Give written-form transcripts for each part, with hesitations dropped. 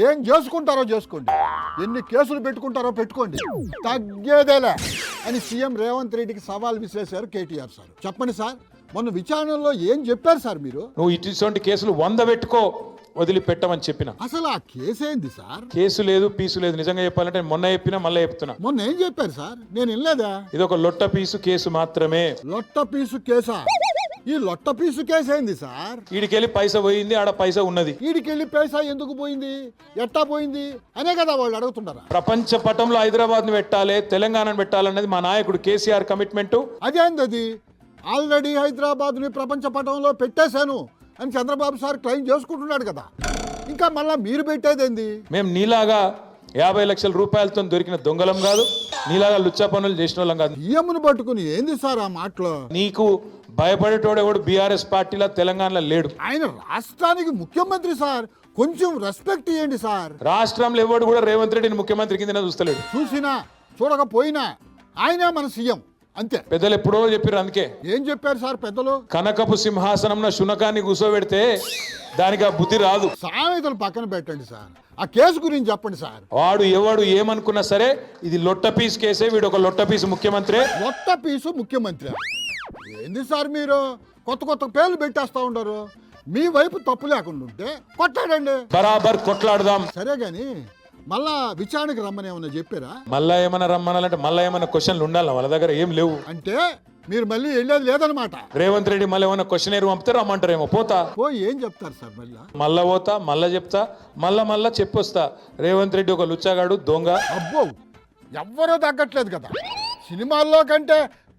ఏం చేసుకుంటారో చేసుకోండి, ఎన్ని కేసులు పెట్టుకుంటారో పెట్టుకోండి, తగ్గేదేలే అని సీఎం రేవంత్ రెడ్డికి సవాల్ విసిరేశారు కేటీఆర్ సార్. చెప్పండి సార్, మొన్న విచారణలో ఏం చెప్పారు సార్ మీరు? నువ్వు ఇటువంటి కేసులు 100 పెట్టుకో, వదిలిపెట్టమని చెప్పిన. అసలు ఆ కేసు ఏంది సార్? కేసు లేదు, పీసు లేదు. నిజంగా చెప్పాలంటే మొన్న చెప్పినా మళ్ళీ చెప్తున్నా. మొన్న ఏం చెప్పారు సార్? నేను వినలేదా? ఇది ఒక లొట్ట పీసు కేసు మాత్రమే. లొట్ట పీసు కేసా? ఈ లొట్ట పీసు కేసు ఏంది సార్? వీడికెళ్ళి పైసా పోయింది, ఆడ పైసా ఉన్నది. వీడికెళ్ళి పైసా ఎందుకు పోయింది, ఎట్టా పోయింది అనే కదా వాళ్ళు అడుగుతున్నారా? ప్రపంచ పటంలో హైదరాబాద్ ను పెట్టాలి, తెలంగాణను పెట్టాలన్నది మా నాయకుడు కేసీఆర్ కమిట్మెంట్. అదేంది అది? ఆల్రెడీ హైదరాబాద్ ని ప్రపంచ పటంలో పెట్టేశాను అని చంద్రబాబు సార్ క్లెయిమ్ చేసుకుంటున్నాడు కదా, ఇంకా మళ్ళా మీరు పెట్టేదేంది? మేము నీలాగా 50 లక్షల రూపాయలతో దొరికిన దొంగలం కాదు, నీలాగా లుచ్చా పనులు చేసిన వాళ్ళం కాదు. సీఎంను పట్టుకుని ఏంది సార్ ఆ మాటలో? నీకు భయపడేటోడు ఎవడు బీఆర్ఎస్ పార్టీలో తెలంగాణలో లేడు. ఆయన రాష్ట్రానికి ముఖ్యమంత్రి సార్, కొంచెం రెస్పెక్ట్ ఇవ్వండి సార్. రాష్ట్రంలో ఎవడు కూడా రేవంత్ రెడ్డిని ముఖ్యమంత్రి కింద చూస్తలేడు. చూసినా చూడకపోయినా ఆయనే మన సీఎం అంతే. పెద్దలు ఎప్పుడో చెప్పారు. అందుకే ఏం చెప్పారు సార్ పెద్దలు? కనకపు సింహాసనంలో శునకాన్ని కూర్చోబెడితే దానికి ఆ బుద్ధి రాదు. సామెతలు పక్కన పెట్టండి సార్, ఆ కేసు గురించి చెప్పండి సార్. వాడు ఎవడు ఏమనుకున్నా సరే ఇది లొట్ట పీస్ కేసే. వీడు ఒక లొట్ట పీసు ముఖ్యమంత్రి. లొట్ట పీసు ముఖ్యమంత్రి ఏంది సార్? మీరు కొత్త కొత్త పేర్లు పెట్టేస్తా ఉండరు. మీ వైపు తప్పు లేకుండా ఉంటే కొట్లాడండి, బరాబర్ కొట్లాడదాం. సరే గాని మళ్ళా విచారణకు రమ్మని ఏమన్నా చెప్పారా? మళ్ళా ఏమన్నా రమ్మనాలంటే మళ్ళా ఏమన్నా క్వశ్చన్లు ఉండాలి, వాళ్ళ దగ్గర ఏం లేవు. అంటే మీరు మళ్ళీ వెళ్ళేది లేదనమాట. రేవంత్ రెడ్డి మళ్ళీ ఏమన్నా క్వశ్చన్ పంపితే రమ్మంటారేమో. పోతా ఏం చెప్తారు సార్? మళ్ళా పోతా, మళ్ళా చెప్తా, మళ్ళా చెప్పొస్తా. రేవంత్ రెడ్డి ఒక లుచ్చాగాడు, దొంగ. అబ్బో, ఎవ్వరూ తగ్గట్లేదు కదా. సినిమాల్లో కంటే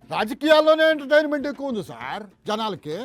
రాజకీయాల్లోనే ఎంటర్టైన్మెంట్ ఎక్కువ ఉంది సార్ జనాలకి.